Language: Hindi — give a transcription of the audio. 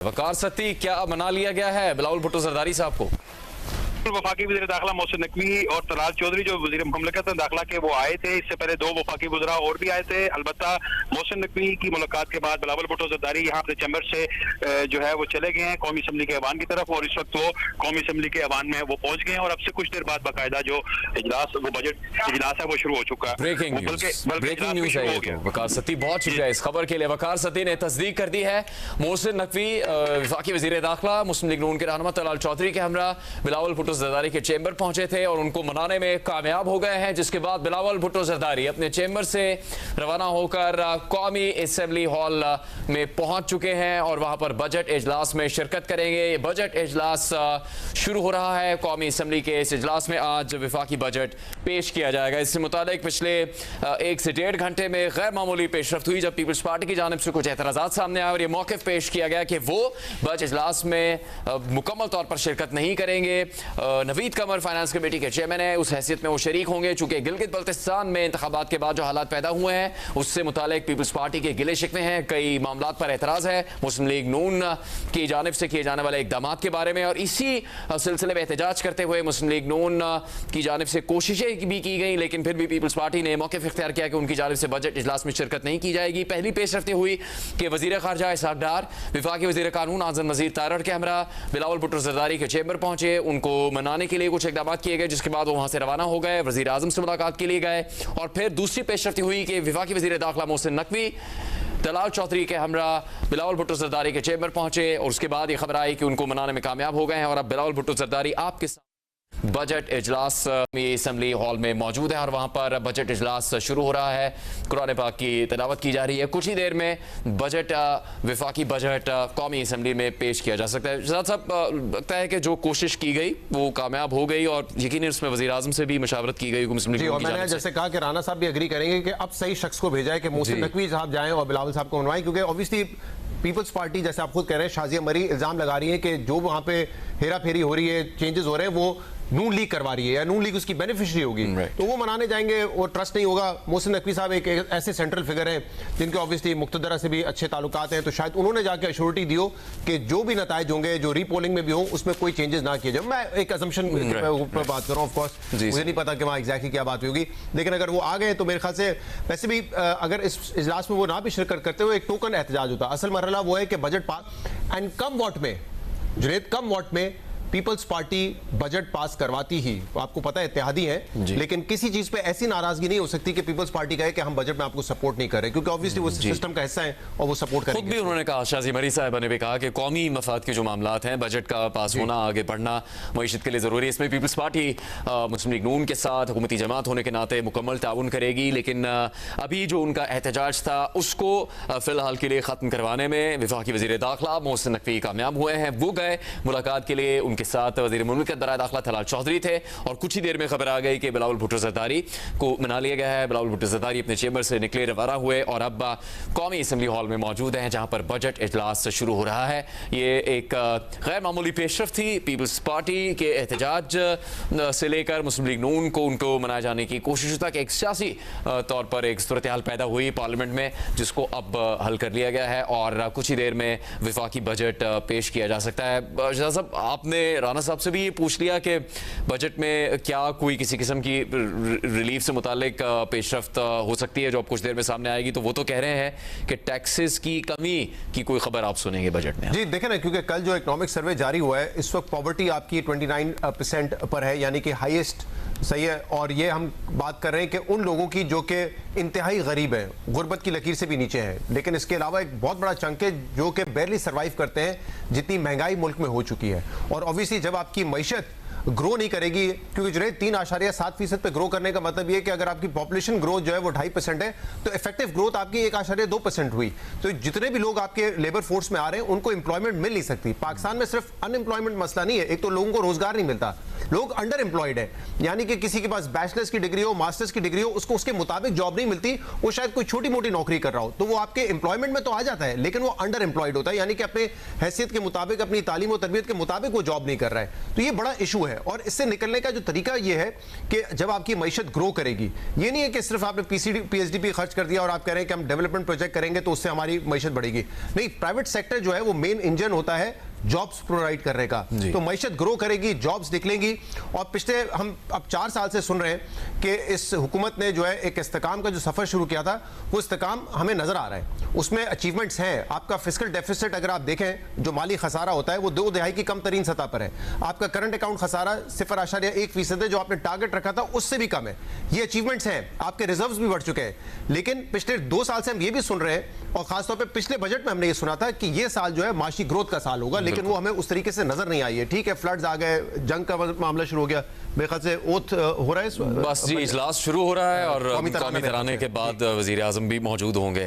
वकार सत्ती क्या मना लिया गया है बिलावल भुट्टो जरदारी साहब को? वफाकी वज़ीर दाखिला मोहसिन नकवी और तलाल चौधरी जो वज़ीर मुमलिकत दाखिला के वो आए थे। इससे पहले दो वफाकी वज़रा और भी आए थे। अलबत्ता मोहसिन नकवी की मुलाकात के बाद बिलावल भुट्टो जरदारी यहाँ अपने चैम्बर से जो है वो चले गए हैं कौमी असम्बली के ऐवान की तरफ, और इस वक्त वो कौमी असम्बली के ऐवान में वो पहुंच गए हैं और अब से कुछ देर बाद बाकायदा जो इजलास वो बजट इजलास है वो शुरू हो चुका है। ब्रेकिंग न्यूज है ये तो। वकार सत्ती बहुत शुक्रिया इस खबर के लिए। वकार सत्ती ने तस्दीक कर दी है मोहसिन नकवी वफाकी वज़ीर दाखिला मुस्लिम लीग नून के रहनुमा तलाल चौधरी के हमरा बिलावल भुट्टो जरदारी के चैम्बर पहुंचे थे और उनको मनाने में कामयाब हो गए हैं, जिसके बाद बिलावल भुट्टो जरदारी अपने चैम्बर से रवाना होकर कौमी असेंबली हॉल में पहुंच चुके हैं और वहां पर बजट इजलास में शिरकत करेंगे। ये बजट इजलास शुरू हो रहा है। कौमी असेंबली के इस इजलास में आज विफाकी बजट पेश किया जाएगा। इससे मुतालिक पिछले 1 से 1.5 घंटे में गैर मामूली पेशरफ्त हुई जब पीपल्स पार्टी की जानिब से कुछ एतराज़ात सामने आए और ये मौक़िफ़ पेश किया गया कि वो बजट इजलास में मुकम्मल तौर पर शिरकत नहीं करेंगे। नवीद कमर फाइनेंस कमेटी के चेयरमैन है, उस हैसियत में वो शरीक होंगे चूंकि गिलगित बल्तिस्तान में इंतखाबात के बाद जो हालात पैदा हुए हैं उससे मुतालिक पीपल्स पार्टी के गिले शिकवे हैं। कई मामलात पर एतराज़ है मुस्लिम लीग नून की जानिब से किए जाने वाले इकदाम के बारे में, और इसी सिलसिले में एहतजाज करते हुए मुस्लिम लीग नून की जानिब से कोशिशें भी की गई, लेकिन फिर भी पीपल्स पार्टी ने मौक़िफ़ इख्तियार किया कि उनकी जानिब से बजट इजलास में शिरकत नहीं की जाएगी। पहली पेशरफ्ती हुई कि वज़ीर ख़ारजा इसहाक़ डार वफाकी वज़ीर कानून आज़म नज़ीर तारड़ के हमरा बिलावल भुट्टो जरदारी के चैम्बर पहुंचे। उनको मनाने के लिए कुछ इकदाम किए गए, जिसके बाद वो वहां से रवाना हो गए, वज़ीर आज़म से मुलाकात के लिए गए। और फिर दूसरी पेशरफ्ती हुई कि वफाकी वज़ीर दाखिला मोहसिन नकवी तलाल चौधरी के हमरा बिलावल भुट्टो जरदारी के चैम्बर पहुंचे और उसके बाद ये खबर आई कि उनको मनाने में कामयाब हो गए हैं और अब बिलावल भुट्टो जरदारी आपके साथ बजट इजलास में असेंबली हॉल में मौजूद है और वहाँ पर बजट इजलास शुरू हो रहा है। कुरान पाक की तिलावत की जा रही है। कुछ ही देर में बजट वफाकी बजट कौमी असेंबली में पेश किया जा सकता है। शहजाद साहब, लगता है कि जो कोशिश की गई वो कामयाब हो गई और यकीनन उसमें वज़ीर आज़म से भी मशावरत की गई। और मैंने जैसे कहा कि राना साहब भी एग्री करेंगे कि अब सही शख्स को भेजा है कि मोहसिन नकवी साहब जाएं और बिलावल साहब को मनवाएं, क्योंकि ऑब्वियसली पीपल्स पार्टी जैसे आप खुद कह रहे हैं शाजिया मरी इल्जाम लगा रही है कि जो वहां पे हेरा फेरी हो रही है, चेंजेस हो रहे हैं, वो नून लीग करवा रही है या नून लीग उसकी बेनिफिशियरी होगी, तो वो मनाने जाएंगे और ट्रस्ट नहीं होगा। मोहसिन नकवी साहब एक ऐसे सेंट्रल फिगर हैं जिनके ऑब्वियसली मुक्तदरा से भी अच्छे ताल्लुकात हैं, तो शायद उन्होंने जाके अश्योरिटी दियो कि जो भी नताइज होंगे, जो रीपोलिंग में भी हो, उसमें कोई चेंजेस ना किए जाए। मैं एक असम्पशन पर बात कर रहा हूँ, ऑफकोर्स मुझे नहीं पता कि वहाँ एग्जैक्टली क्या बात होगी, लेकिन अगर वो आ गए तो मेरे ख्याल से वैसे भी अगर इस इजलास में वो ना भी शिरकत करते हुए एक टोकन एहतजाज होता। असल मरहला वो है कि budget pass and come vote में जुनेद कम वोट में पीपल्स पार्टी बजट पास करवाती ही, आपको पता है इत्तेहादी है, लेकिन किसी चीज पे ऐसी नाराजगी नहीं हो सकती कि पीपल्स पार्टी कहे कि हम बजट में आपको सपोर्ट नहीं कर रहे, क्योंकि ऑब्वियसली वो सिस्टम का हिस्सा है और वो सपोर्ट करेंगे। खुद भी उन्होंने कहा, शाजी मरी साहब ने भी कहा कि कौमी मफाद के जो मामलात हैं, बजट का पास होना, आगे बढ़ना मईशत के लिए जरूरी है। इसमें पीपल्स पार्टी मुस्लिम लीग नून के साथ हुकूमती जमात होने के नाते मुकम्मल ताउन करेगी, लेकिन अभी जो उनका एहतजाज था उसको फिलहाल के लिए खत्म करवाने में वफाकी वज़ीर दाखिला मोहसिन नकवी कामयाब हुए हैं। वो गए मुलाकात के लिए, उनके साथ वज़ीर मुमलिकत बराए दाखिला तलाल चौधरी थे और कुछ ही देर में खबर आ गई कि बिलावल भुट्टो जरदारी को मना लिया गया है। बिलावल भुट्टो जरदारी अपने चैम्बर से निकले, रवाना हुए और अब कौमी असेंबली हॉल में मौजूद हैं जहां पर बजट इजलास शुरू हो रहा है। ये एक गैर मामूली पेशरफ्त थी पीपल्स पार्टी के एहतजाज से लेकर मुस्लिम लीग नून को उनको मनाए जाने की कोशिश तक। एक सियासी तौर पर एक सूरत हाल पैदा हुई पार्लियामेंट में जिसको अब हल कर लिया गया है और कुछ ही देर में वफाकी बजट पेश किया जा सकता है। शहजाद साहब, आपने राना साहब से भी पूछ लिया कि बजट में क्या कोई किसी किस्म की रिलीफ से मुतालिक पेशरफ्त हो सकती है जो अब कुछ देर में सामने आएगी, तो वो तो कह रहे हैं कि टैक्सेस की कमी की कोई खबर आप सुनेंगे बजट में। जी देखें ना, क्योंकि कल जो इकोनॉमिक सर्वे जारी हुआ है, इस वक्त पॉवर्टी आपकी 29% पर है, यानी कि हाईएस्ट, सही है। और ये हम बात कर रहे हैं कि उन लोगों की जो कि इंतहाई गरीब है, गुर्बत की लकीर से भी नीचे है, लेकिन इसके अलावा एक बहुत बड़ा चंक है जो कि बैरली सर्वाइव करते हैं जितनी महंगाई मुल्क में हो चुकी है। और ऑब्वियसली जब आपकी मईशत ग्रो नहीं करेगी, क्योंकि जो है 3.7% पे ग्रो करने का मतलब ये कि अगर आपकी पॉपुलेशन ग्रोथ जो है वो 2.5% है, तो इफेक्टिव ग्रोथ आपकी 1.2% हुई। तो जितने भी लोग आपके लेबर फोर्स में आ रहे हैं उनको एम्प्लॉयमेंट मिल नहीं सकती। पाकिस्तान में सिर्फ अनएम्प्लॉयमेंट मसला नहीं है, एक तो लोगों को रोजगार नहीं मिलता, लोग अंडर एम्प्लॉयड है, यानी कि किसी के पास बैचलर्स की डिग्री हो, मास्टर्स की डिग्री हो, उसको उसके मुताबिक जॉब नहीं मिलती, वो शायद कोई छोटी मोटी नौकरी कर रहा हो, तो वो आपके एम्प्लॉयमेंट में तो आ जाता है, लेकिन वो अंडर एम्प्लॉयड होता है, यानी कि अपने हैसियत के मुताबिक, अपनी तालीम और तरबियत के मुताबिक वो जॉब नहीं कर रहा है। तो ये बड़ा इशू है, और इससे निकलने का जो तरीका ये है कि जब आपकी मईशत ग्रो करेगी, ये नहीं है कि सिर्फ आपने पीएचडी पे खर्च कर दिया और आप कह रहे हैं कि हम डेवलपमेंट प्रोजेक्ट करेंगे तो उससे हमारी मईशत बढ़ेगी। नहीं, प्राइवेट सेक्टर जो है वो मेन इंजन होता है जॉब्स प्रोवाइड करने का, तो मईशत ग्रो करेगी, जॉब्स निकलेंगी। और पिछले हम अब 4 साल से सुन रहे हैं कि इस हुकूमत ने जो है एक इस्तेकाम का जो सफर शुरू किया था, वो इस्तेकाम हमें नजर आ रहा है, उसमें अचीवमेंट्स हैं। आपका फिस्कल डेफिसिट अगर आप देखें, जो माली खसारा होता है वो 2 तिहाई की कम तरीन सतह पर है। आपका करंट अकाउंट खसारा 0.1% है, जो आपने टारगेट रखा था उससे भी कम है। ये अचीवमेंट्स हैं, आपके रिजर्व्स भी बढ़ चुके हैं। लेकिन पिछले 2 साल से हम ये भी सुन रहे हैं, और खासतौर पर पिछले बजट में हमने ये सुना था कि ये साल जो है माशी ग्रोथ का साल होगा, लेकिन वो हमें उस तरीके से नजर नहीं आई है। ठीक है, फ्लड्स आ गए, जंग का मामला शुरू हो गया, मेरे ख्याल से ओथ हो रहा है, बस जी इजलास शुरू हो रहा है और कौमी तराने के बाद वजीर आजम भी मौजूद होंगे।